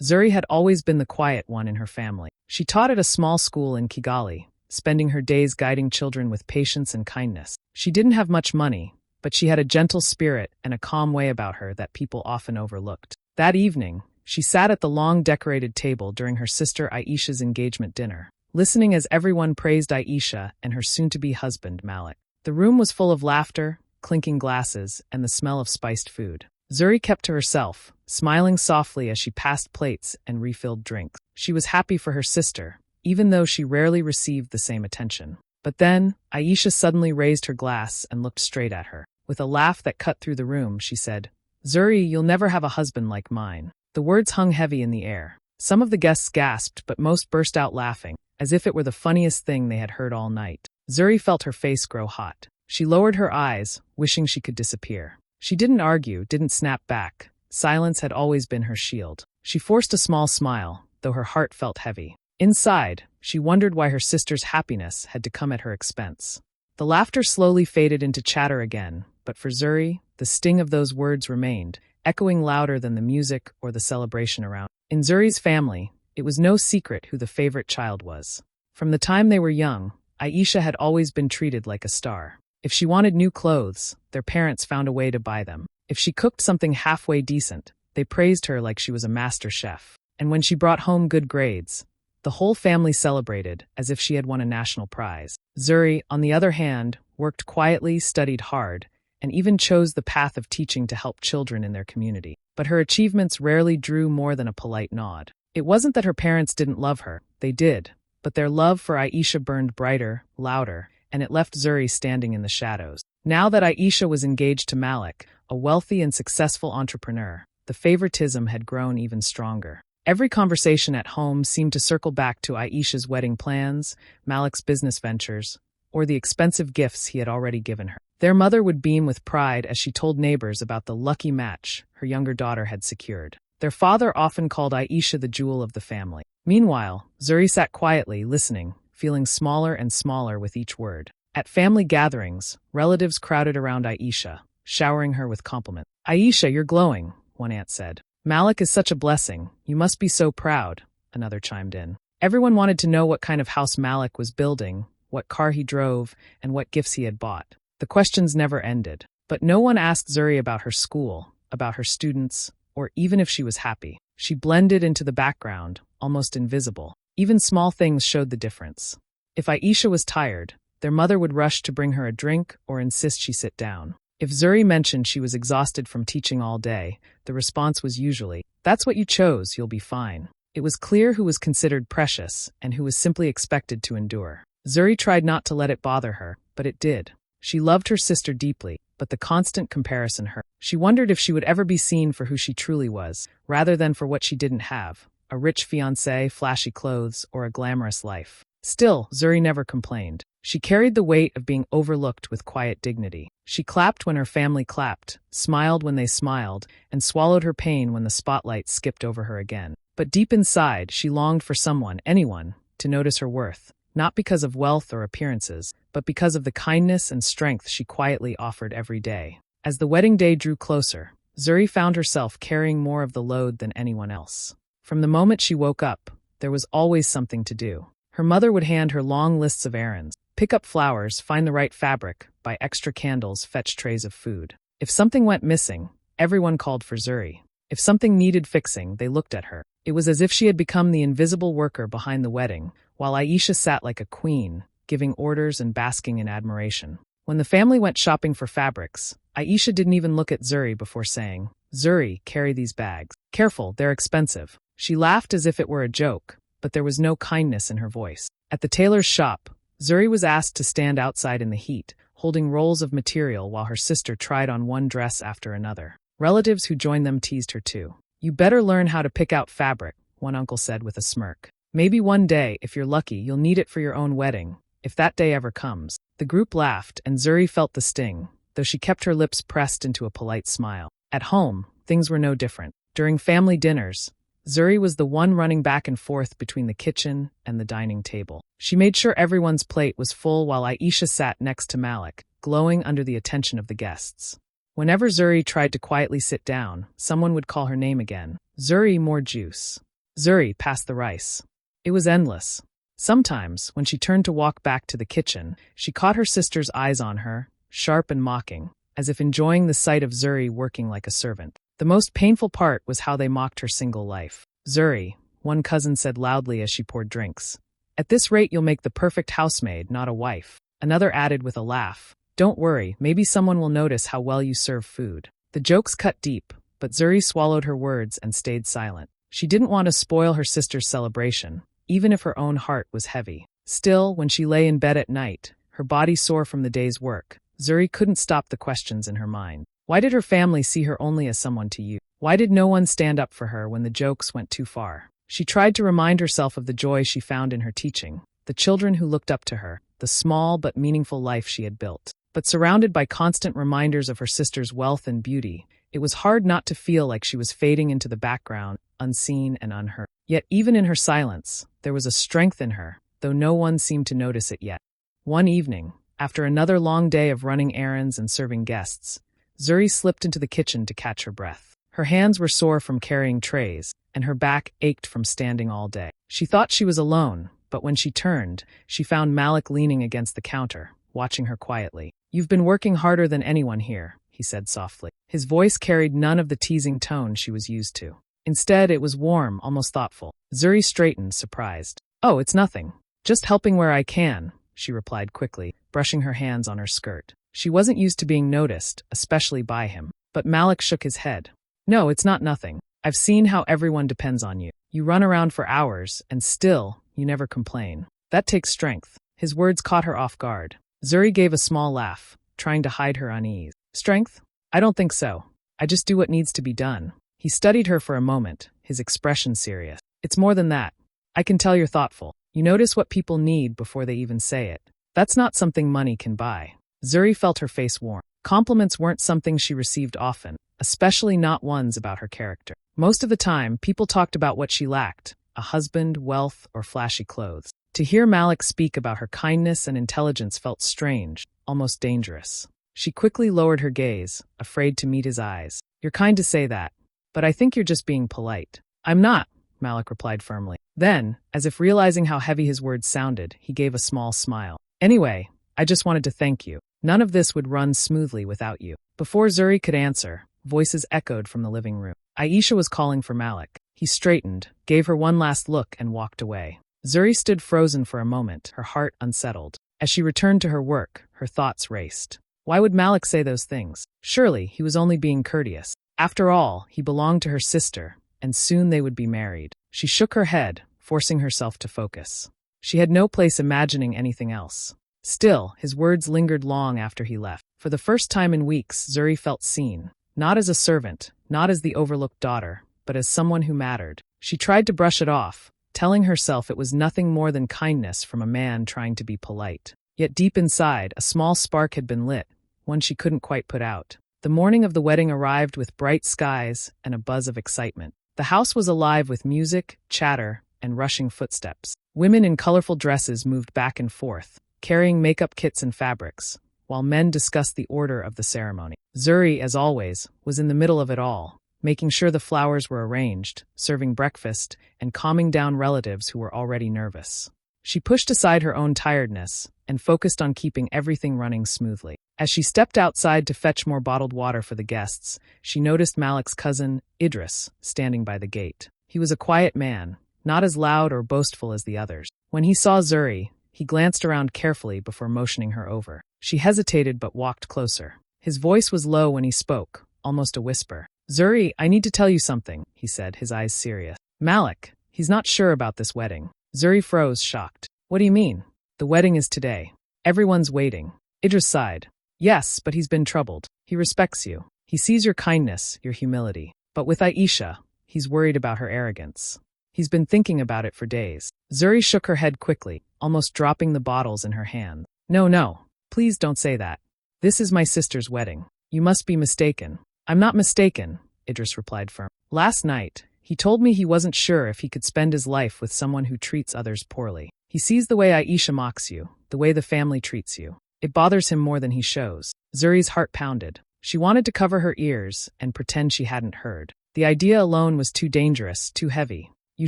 Zuri had always been the quiet one in her family. She taught at a small school in Kigali, spending her days guiding children with patience and kindness. She didn't have much money, but she had a gentle spirit and a calm way about her that people often overlooked. That evening, she sat at the long decorated table during her sister Aisha's engagement dinner, listening as everyone praised Aisha and her soon-to-be husband, Malik. The room was full of laughter, clinking glasses, and the smell of spiced food. Zuri kept to herself, smiling softly as she passed plates and refilled drinks. She was happy for her sister, even though she rarely received the same attention. But then, Aisha suddenly raised her glass and looked straight at her. With a laugh that cut through the room, she said, "Zuri, you'll never have a husband like mine." The words hung heavy in the air. Some of the guests gasped, but most burst out laughing, as if it were the funniest thing they had heard all night. Zuri felt her face grow hot. She lowered her eyes, wishing she could disappear. She didn't argue, didn't snap back. Silence had always been her shield. She forced a small smile, though her heart felt heavy. Inside, she wondered why her sister's happiness had to come at her expense. The laughter slowly faded into chatter again, but for Zuri, the sting of those words remained, echoing louder than the music or the celebration around. In Zuri's family, it was no secret who the favorite child was. From the time they were young, Aisha had always been treated like a star. If she wanted new clothes, their parents found a way to buy them. If she cooked something halfway decent, they praised her like she was a master chef. And when she brought home good grades, the whole family celebrated as if she had won a national prize. Zuri, on the other hand, worked quietly, studied hard, and even chose the path of teaching to help children in their community. But her achievements rarely drew more than a polite nod. It wasn't that her parents didn't love her, they did, but their love for Aisha burned brighter, louder, and it left Zuri standing in the shadows. Now that Aisha was engaged to Malik, a wealthy and successful entrepreneur, the favoritism had grown even stronger. Every conversation at home seemed to circle back to Aisha's wedding plans, Malik's business ventures, or the expensive gifts he had already given her. Their mother would beam with pride as she told neighbors about the lucky match her younger daughter had secured. Their father often called Aisha the jewel of the family. Meanwhile, Zuri sat quietly, listening, feeling smaller and smaller with each word. At family gatherings, relatives crowded around Aisha, showering her with compliments. "Aisha, you're glowing," one aunt said. "Malik is such a blessing. You must be so proud," another chimed in. Everyone wanted to know what kind of house Malik was building, what car he drove, and what gifts he had bought. The questions never ended. But no one asked Zuri about her school, about her students, or even if she was happy. She blended into the background, almost invisible. Even small things showed the difference. If Aisha was tired, their mother would rush to bring her a drink or insist she sit down. If Zuri mentioned she was exhausted from teaching all day, the response was usually, "That's what you chose, you'll be fine." It was clear who was considered precious and who was simply expected to endure. Zuri tried not to let it bother her, but it did. She loved her sister deeply, but the constant comparison hurt. She wondered if she would ever be seen for who she truly was, rather than for what she didn't have, a rich fiancé, flashy clothes, or a glamorous life. Still, Zuri never complained. She carried the weight of being overlooked with quiet dignity. She clapped when her family clapped, smiled when they smiled, and swallowed her pain when the spotlight skipped over her again. But deep inside, she longed for someone, anyone, to notice her worth. Not because of wealth or appearances, but because of the kindness and strength she quietly offered every day. As the wedding day drew closer, Zuri found herself carrying more of the load than anyone else. From the moment she woke up, there was always something to do. Her mother would hand her long lists of errands: pick up flowers, find the right fabric, buy extra candles, fetch trays of food. If something went missing, everyone called for Zuri. If something needed fixing, they looked at her. It was as if she had become the invisible worker behind the wedding, while Aisha sat like a queen, giving orders and basking in admiration. When the family went shopping for fabrics, Aisha didn't even look at Zuri before saying, "Zuri, carry these bags. Careful, they're expensive." She laughed as if it were a joke, but there was no kindness in her voice. At the tailor's shop, Zuri was asked to stand outside in the heat, holding rolls of material while her sister tried on one dress after another. Relatives who joined them teased her too. "You better learn how to pick out fabric," one uncle said with a smirk. "Maybe one day, if you're lucky, you'll need it for your own wedding, if that day ever comes." The group laughed, and Zuri felt the sting, though she kept her lips pressed into a polite smile. At home, things were no different. During family dinners, Zuri was the one running back and forth between the kitchen and the dining table. She made sure everyone's plate was full while Aisha sat next to Malik, glowing under the attention of the guests. Whenever Zuri tried to quietly sit down, someone would call her name again. "Zuri, more juice." Zuri passed the rice. It was endless. Sometimes, when she turned to walk back to the kitchen, she caught her sister's eyes on her, sharp and mocking, as if enjoying the sight of Zuri working like a servant. The most painful part was how they mocked her single life. "Zuri," one cousin said loudly as she poured drinks. "At this rate you'll make the perfect housemaid, not a wife." Another added with a laugh, "Don't worry, maybe someone will notice how well you serve food." The jokes cut deep, but Zuri swallowed her words and stayed silent. She didn't want to spoil her sister's celebration, even if her own heart was heavy. Still, when she lay in bed at night, her body sore from the day's work, Zuri couldn't stop the questions in her mind. Why did her family see her only as someone to use? Why did no one stand up for her when the jokes went too far? She tried to remind herself of the joy she found in her teaching, the children who looked up to her, the small but meaningful life she had built. But surrounded by constant reminders of her sister's wealth and beauty, it was hard not to feel like she was fading into the background, unseen and unheard. Yet even in her silence, there was a strength in her, though no one seemed to notice it yet. One evening, after another long day of running errands and serving guests, Zuri slipped into the kitchen to catch her breath. Her hands were sore from carrying trays, and her back ached from standing all day. She thought she was alone, but when she turned, she found Malik leaning against the counter, watching her quietly. "You've been working harder than anyone here," he said softly. His voice carried none of the teasing tone she was used to. Instead, it was warm, almost thoughtful. Zuri straightened, surprised. "Oh, it's nothing. Just helping where I can," she replied quickly, brushing her hands on her skirt. She wasn't used to being noticed, especially by him. But Malik shook his head. "No, it's not nothing. I've seen how everyone depends on you. You run around for hours, and still, you never complain. That takes strength." His words caught her off guard. Zuri gave a small laugh, trying to hide her unease. "Strength? I don't think so. I just do what needs to be done." He studied her for a moment, his expression serious. "It's more than that. I can tell you're thoughtful. You notice what people need before they even say it. That's not something money can buy." Zuri felt her face warm. Compliments weren't something she received often, especially not ones about her character. Most of the time, people talked about what she lacked, a husband, wealth, or flashy clothes. To hear Malik speak about her kindness and intelligence felt strange, almost dangerous. She quickly lowered her gaze, afraid to meet his eyes. "You're kind to say that, but I think you're just being polite." "I'm not," Malik replied firmly. Then, as if realizing how heavy his words sounded, he gave a small smile. "Anyway, I just wanted to thank you. None of this would run smoothly without you." Before Zuri could answer, voices echoed from the living room. Aisha was calling for Malik. He straightened, gave her one last look, and walked away. Zuri stood frozen for a moment, her heart unsettled. As she returned to her work, her thoughts raced. Why would Malik say those things? Surely, he was only being courteous. After all, he belonged to her sister, and soon they would be married. She shook her head, forcing herself to focus. She had no place imagining anything else. Still, his words lingered long after he left. For the first time in weeks, Zuri felt seen. Not as a servant, not as the overlooked daughter, but as someone who mattered. She tried to brush it off, telling herself it was nothing more than kindness from a man trying to be polite. Yet deep inside, a small spark had been lit, one she couldn't quite put out. The morning of the wedding arrived with bright skies and a buzz of excitement. The house was alive with music, chatter, and rushing footsteps. Women in colorful dresses moved back and forth, carrying makeup kits and fabrics, while men discussed the order of the ceremony. Zuri, as always, was in the middle of it all, making sure the flowers were arranged, serving breakfast, and calming down relatives who were already nervous. She pushed aside her own tiredness and focused on keeping everything running smoothly. As she stepped outside to fetch more bottled water for the guests, she noticed Malik's cousin, Idris, standing by the gate. He was a quiet man, not as loud or boastful as the others. When he saw Zuri, he glanced around carefully before motioning her over. She hesitated but walked closer. His voice was low when he spoke, almost a whisper. "Zuri, I need to tell you something," he said, his eyes serious. "Malik, he's not sure about this wedding." Zuri froze, shocked. "What do you mean? The wedding is today. Everyone's waiting." Idris sighed. "Yes, but he's been troubled. He respects you. He sees your kindness, your humility. But with Aisha, he's worried about her arrogance. He's been thinking about it for days." Zuri shook her head quickly, almost dropping the bottles in her hand. No, please don't say that. This is my sister's wedding. You must be mistaken." "I'm not mistaken," Idris replied firmly. "Last night, he told me he wasn't sure if he could spend his life with someone who treats others poorly. He sees the way Aisha mocks you, the way the family treats you. It bothers him more than he shows." Zuri's heart pounded. She wanted to cover her ears and pretend she hadn't heard. The idea alone was too dangerous, too heavy. You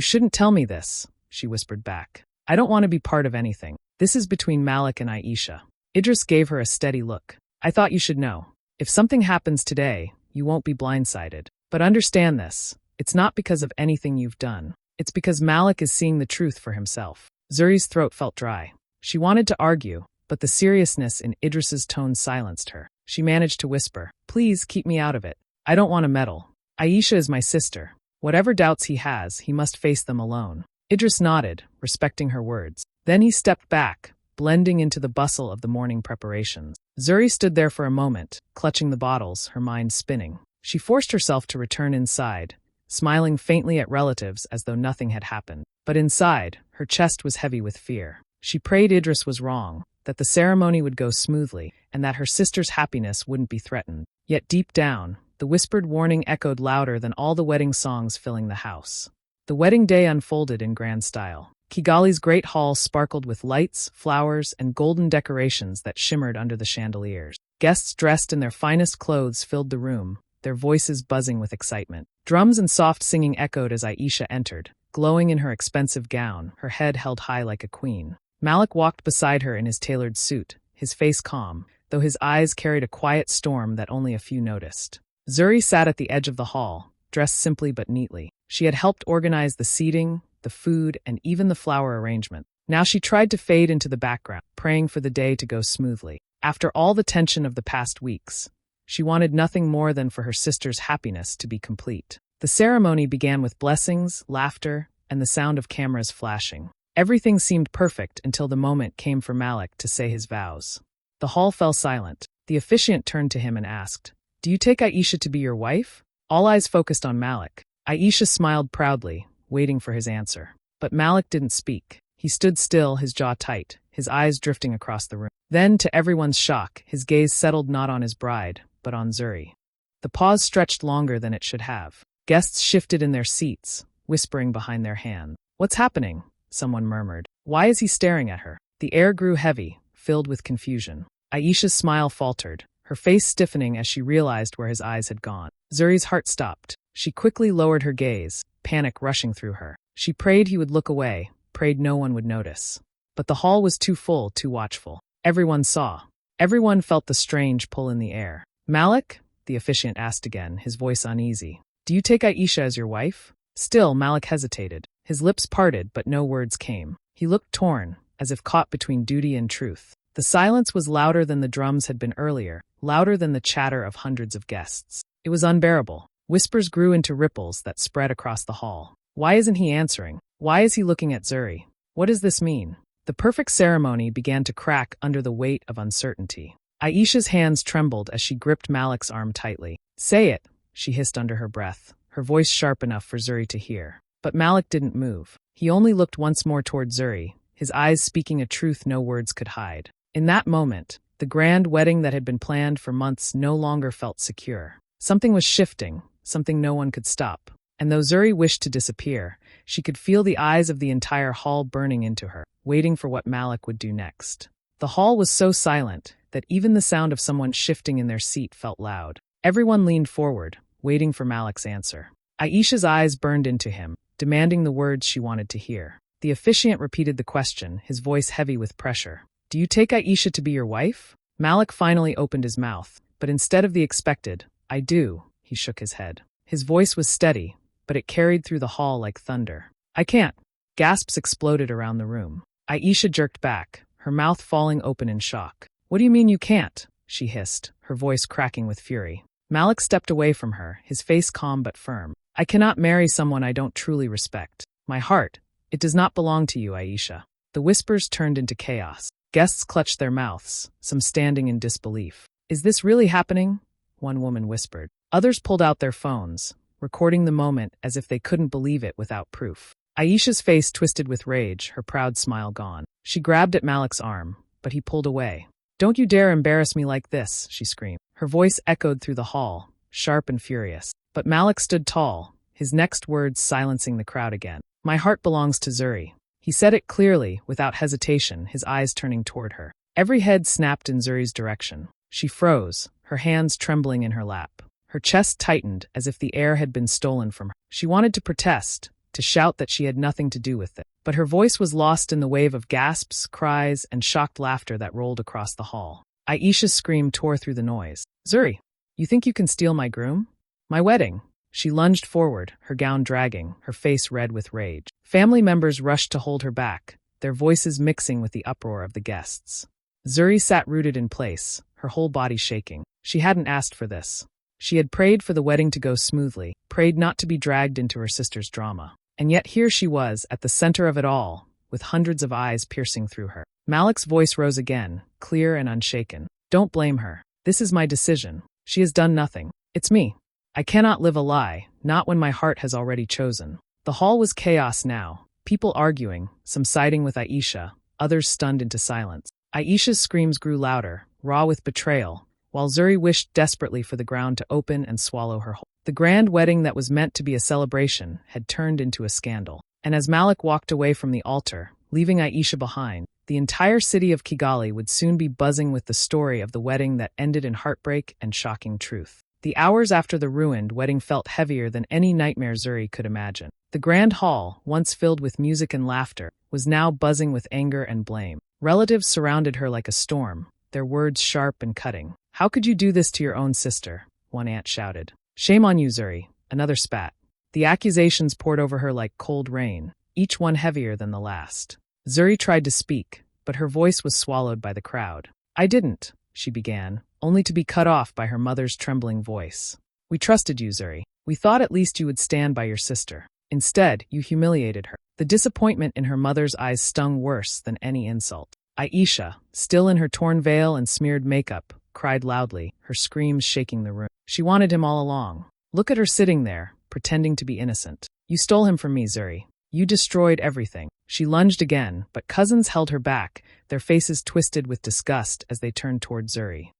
shouldn't tell me this, she whispered back. I don't want to be part of anything. This is between Malik and Aisha. Idris gave her a steady look. I thought you should know. If something happens today, you won't be blindsided. But understand this. It's not because of anything you've done. It's because Malik is seeing the truth for himself. Zuri's throat felt dry. She wanted to argue, but the seriousness in Idris's tone silenced her. She managed to whisper, please keep me out of it. I don't want to meddle. Aisha is my sister. Whatever doubts he has, he must face them alone. Idris nodded, respecting her words. Then he stepped back, blending into the bustle of the morning preparations. Zuri stood there for a moment, clutching the bottles, her mind spinning. She forced herself to return inside, smiling faintly at relatives as though nothing had happened. But inside, her chest was heavy with fear. She prayed Idris was wrong, that the ceremony would go smoothly, and that her sister's happiness wouldn't be threatened. Yet deep down, the whispered warning echoed louder than all the wedding songs filling the house. The wedding day unfolded in grand style. Kigali's great hall sparkled with lights, flowers, and golden decorations that shimmered under the chandeliers. Guests dressed in their finest clothes filled the room, their voices buzzing with excitement. Drums and soft singing echoed as Aisha entered, glowing in her expensive gown, her head held high like a queen. Malik walked beside her in his tailored suit, his face calm, though his eyes carried a quiet storm that only a few noticed. Zuri sat at the edge of the hall, dressed simply but neatly. She had helped organize the seating, the food, and even the flower arrangement. Now she tried to fade into the background, praying for the day to go smoothly. After all the tension of the past weeks, she wanted nothing more than for her sister's happiness to be complete. The ceremony began with blessings, laughter, and the sound of cameras flashing. Everything seemed perfect until the moment came for Malik to say his vows. The hall fell silent. The officiant turned to him and asked, "Do you take Aisha to be your wife?" All eyes focused on Malik. Aisha smiled proudly, waiting for his answer. But Malik didn't speak. He stood still, his jaw tight, his eyes drifting across the room. Then, to everyone's shock, his gaze settled not on his bride, but on Zuri. The pause stretched longer than it should have. Guests shifted in their seats, whispering behind their hands. "What's happening?" someone murmured. "Why is he staring at her?" The air grew heavy, filled with confusion. Aisha's smile faltered, her face stiffening as she realized where his eyes had gone. Zuri's heart stopped. She quickly lowered her gaze, panic rushing through her. She prayed he would look away, prayed no one would notice. But the hall was too full, too watchful. Everyone saw. Everyone felt the strange pull in the air. "Malik?" the officiant asked again, his voice uneasy. "Do you take Aisha as your wife?" Still, Malik hesitated. His lips parted, but no words came. He looked torn, as if caught between duty and truth. The silence was louder than the drums had been earlier, louder than the chatter of hundreds of guests. It was unbearable. Whispers grew into ripples that spread across the hall. Why isn't he answering? Why is he looking at Zuri? What does this mean? The perfect ceremony began to crack under the weight of uncertainty. Aisha's hands trembled as she gripped Malik's arm tightly. "Say it," she hissed under her breath, her voice sharp enough for Zuri to hear. But Malik didn't move. He only looked once more toward Zuri, his eyes speaking a truth no words could hide. In that moment, the grand wedding that had been planned for months no longer felt secure. Something was shifting, something no one could stop. And though Zuri wished to disappear, she could feel the eyes of the entire hall burning into her, waiting for what Malik would do next. The hall was so silent that even the sound of someone shifting in their seat felt loud. Everyone leaned forward, waiting for Malik's answer. Aisha's eyes burned into him, demanding the words she wanted to hear. The officiant repeated the question, his voice heavy with pressure. "Do you take Aisha to be your wife?" Malik finally opened his mouth, but instead of the expected, "I do," he shook his head. His voice was steady, but it carried through the hall like thunder. "I can't." Gasps exploded around the room. Aisha jerked back, her mouth falling open in shock. "What do you mean you can't?" she hissed, her voice cracking with fury. Malik stepped away from her, his face calm but firm. "I cannot marry someone I don't truly respect. My heart, it does not belong to you, Aisha." The whispers turned into chaos. Guests clutched their mouths, some standing in disbelief. "Is this really happening?" one woman whispered. Others pulled out their phones, recording the moment as if they couldn't believe it without proof. Aisha's face twisted with rage, her proud smile gone. She grabbed at Malik's arm, but he pulled away. "Don't you dare embarrass me like this," she screamed. Her voice echoed through the hall, sharp and furious. But Malik stood tall, his next words silencing the crowd again. "My heart belongs to Zuri." He said it clearly, without hesitation, his eyes turning toward her. Every head snapped in Zuri's direction. She froze, her hands trembling in her lap. Her chest tightened as if the air had been stolen from her. She wanted to protest, to shout that she had nothing to do with it. But her voice was lost in the wave of gasps, cries, and shocked laughter that rolled across the hall. Aisha's scream tore through the noise. "Zuri, you think you can steal my groom? My wedding?" She lunged forward, her gown dragging, her face red with rage. Family members rushed to hold her back, their voices mixing with the uproar of the guests. Zuri sat rooted in place, her whole body shaking. She hadn't asked for this. She had prayed for the wedding to go smoothly, prayed not to be dragged into her sister's drama. And yet here she was, at the center of it all, with hundreds of eyes piercing through her. Malik's voice rose again, clear and unshaken. "Don't blame her. This is my decision. She has done nothing. It's me. I cannot live a lie, not when my heart has already chosen." The hall was chaos now, people arguing, some siding with Aisha, others stunned into silence. Aisha's screams grew louder, raw with betrayal, while Zuri wished desperately for the ground to open and swallow her whole. The grand wedding that was meant to be a celebration had turned into a scandal. And as Malik walked away from the altar, leaving Aisha behind, the entire city of Kigali would soon be buzzing with the story of the wedding that ended in heartbreak and shocking truth. The hours after the ruined wedding felt heavier than any nightmare Zuri could imagine. The grand hall, once filled with music and laughter, was now buzzing with anger and blame. Relatives surrounded her like a storm, their words sharp and cutting. "How could you do this to your own sister?" one aunt shouted. "Shame on you, Zuri," another spat. The accusations poured over her like cold rain, each one heavier than the last. Zuri tried to speak, but her voice was swallowed by the crowd. "I didn't," she began, only to be cut off by her mother's trembling voice. "We trusted you, Zuri. We thought at least you would stand by your sister. Instead, you humiliated her." The disappointment in her mother's eyes stung worse than any insult. Aisha, still in her torn veil and smeared makeup, cried loudly, her screams shaking the room. She wanted him all along. Look at her sitting there, pretending to be innocent. "You stole him from me, Zuri. You destroyed everything." She lunged again, but cousins held her back, their faces twisted with disgust as they turned toward Zuri.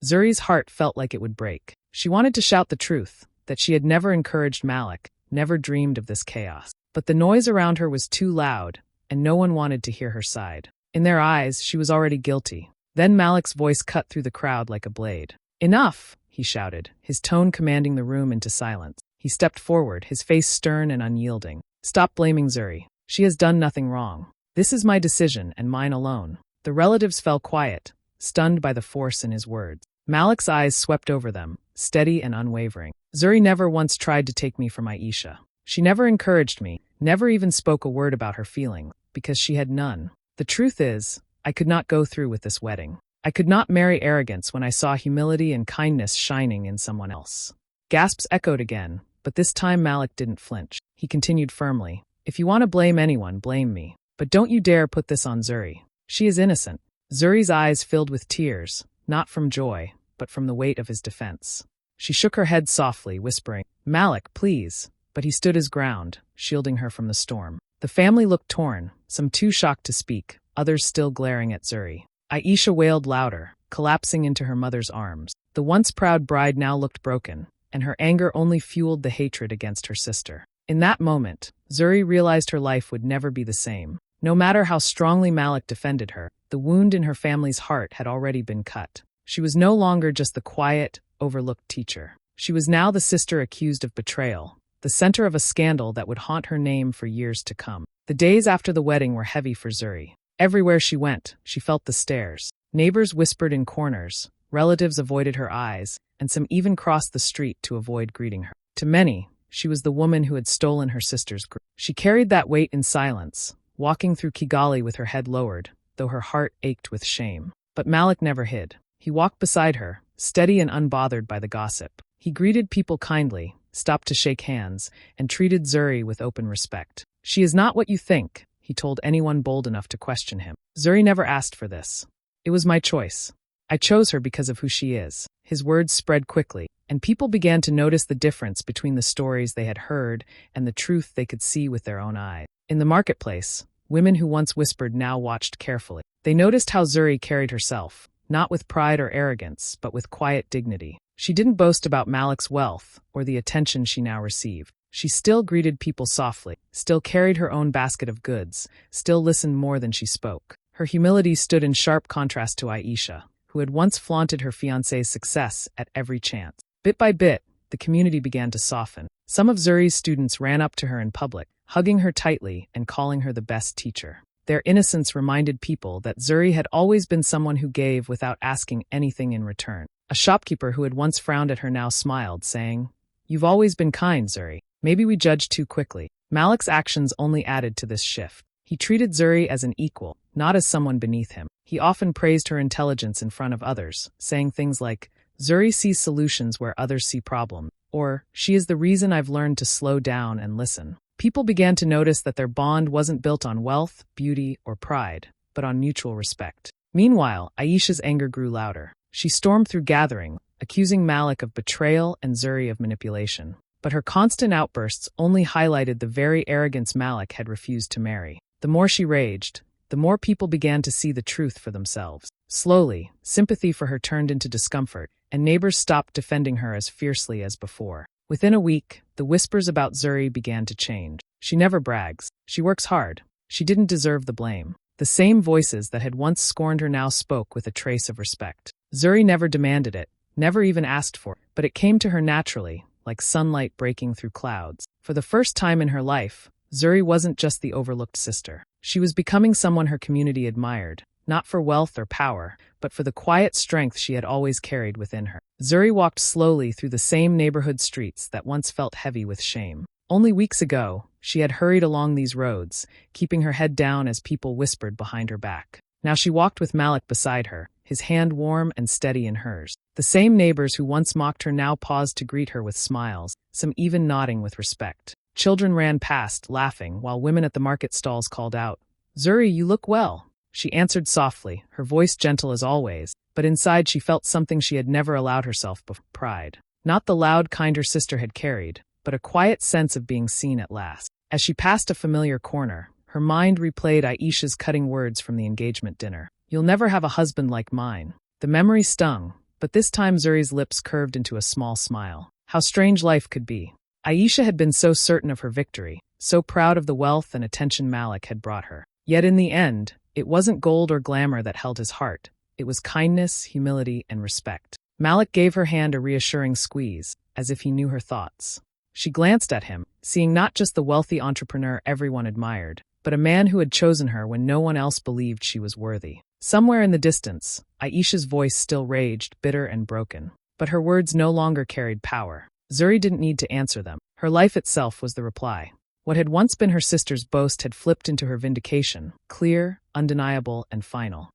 Zuri's heart felt like it would break. She wanted to shout the truth, that she had never encouraged Malik, never dreamed of this chaos. But the noise around her was too loud, and no one wanted to hear her side. In their eyes, she was already guilty. Then Malik's voice cut through the crowd like a blade. "Enough!" he shouted, his tone commanding the room into silence. He stepped forward, his face stern and unyielding. "Stop blaming Zuri. She has done nothing wrong. This is my decision and mine alone." The relatives fell quiet, stunned by the force in his words. Malik's eyes swept over them, steady and unwavering. "Zuri never once tried to take me from Aisha. She never encouraged me, never even spoke a word about her feelings, because she had none. The truth is, I could not go through with this wedding. I could not marry arrogance when I saw humility and kindness shining in someone else." Gasps echoed again, but this time Malik didn't flinch. He continued firmly, "If you want to blame anyone, blame me. But don't you dare put this on Zuri. She is innocent." Zuri's eyes filled with tears, not from joy, but from the weight of his defense. She shook her head softly, whispering, "Malik, please." But he stood his ground, shielding her from the storm. The family looked torn, some too shocked to speak, others still glaring at Zuri. Aisha wailed louder, collapsing into her mother's arms. The once proud bride now looked broken, and her anger only fueled the hatred against her sister. In that moment, Zuri realized her life would never be the same. No matter how strongly Malik defended her, the wound in her family's heart had already been cut. She was no longer just the quiet, overlooked teacher. She was now the sister accused of betrayal, the center of a scandal that would haunt her name for years to come. The days after the wedding were heavy for Zuri. Everywhere she went, she felt the stares. Neighbors whispered in corners, relatives avoided her eyes, and some even crossed the street to avoid greeting her. To many, she was the woman who had stolen her sister's groom. She carried that weight in silence, walking through Kigali with her head lowered, though her heart ached with shame. But Malik never hid. He walked beside her, steady and unbothered by the gossip. He greeted people kindly, stopped to shake hands, and treated Zuri with open respect. "She is not what you think," he told anyone bold enough to question him. "Zuri never asked for this. It was my choice. I chose her because of who she is." His words spread quickly, and people began to notice the difference between the stories they had heard and the truth they could see with their own eyes. In the marketplace, women who once whispered now watched carefully. They noticed how Zuri carried herself, not with pride or arrogance, but with quiet dignity. She didn't boast about Malik's wealth or the attention she now received. She still greeted people softly, still carried her own basket of goods, still listened more than she spoke. Her humility stood in sharp contrast to Aisha, who had once flaunted her fiancé's success at every chance. Bit by bit, the community began to soften. Some of Zuri's students ran up to her in public, hugging her tightly and calling her the best teacher. Their innocence reminded people that Zuri had always been someone who gave without asking anything in return. A shopkeeper who had once frowned at her now smiled, saying, "You've always been kind, Zuri. Maybe we judged too quickly." Malik's actions only added to this shift. He treated Zuri as an equal, not as someone beneath him. He often praised her intelligence in front of others, saying things like, "Zuri sees solutions where others see problems," or "She is the reason I've learned to slow down and listen." People began to notice that their bond wasn't built on wealth, beauty, or pride, but on mutual respect. Meanwhile, Aisha's anger grew louder. She stormed through gathering, accusing Malik of betrayal and Zuri of manipulation. But her constant outbursts only highlighted the very arrogance Malik had refused to marry. The more she raged, the more people began to see the truth for themselves. Slowly, sympathy for her turned into discomfort, and neighbors stopped defending her as fiercely as before. Within a week, the whispers about Zuri began to change. "She never brags. She works hard. She didn't deserve the blame." The same voices that had once scorned her now spoke with a trace of respect. Zuri never demanded it, never even asked for it, but it came to her naturally, like sunlight breaking through clouds. For the first time in her life, Zuri wasn't just the overlooked sister. She was becoming someone her community admired, not for wealth or power, but for the quiet strength she had always carried within her. Zuri walked slowly through the same neighborhood streets that once felt heavy with shame. Only weeks ago, she had hurried along these roads, keeping her head down as people whispered behind her back. Now she walked with Malik beside her, his hand warm and steady in hers. The same neighbors who once mocked her now paused to greet her with smiles, some even nodding with respect. Children ran past, laughing, while women at the market stalls called out, "Zuri, you look well." She answered softly, her voice gentle as always, but inside she felt something she had never allowed herself before: pride. Not the loud kind her sister had carried, but a quiet sense of being seen at last. As she passed a familiar corner, her mind replayed Aisha's cutting words from the engagement dinner. "You'll never have a husband like mine." The memory stung, but this time Zuri's lips curved into a small smile. How strange life could be. Aisha had been so certain of her victory, so proud of the wealth and attention Malik had brought her. Yet in the end, it wasn't gold or glamour that held his heart. It was kindness, humility, and respect. Malik gave her hand a reassuring squeeze, as if he knew her thoughts. She glanced at him, seeing not just the wealthy entrepreneur everyone admired, but a man who had chosen her when no one else believed she was worthy. Somewhere in the distance, Aisha's voice still raged, bitter and broken. But her words no longer carried power. Zuri didn't need to answer them. Her life itself was the reply. What had once been her sister's boast had flipped into her vindication, clear, undeniable, and final.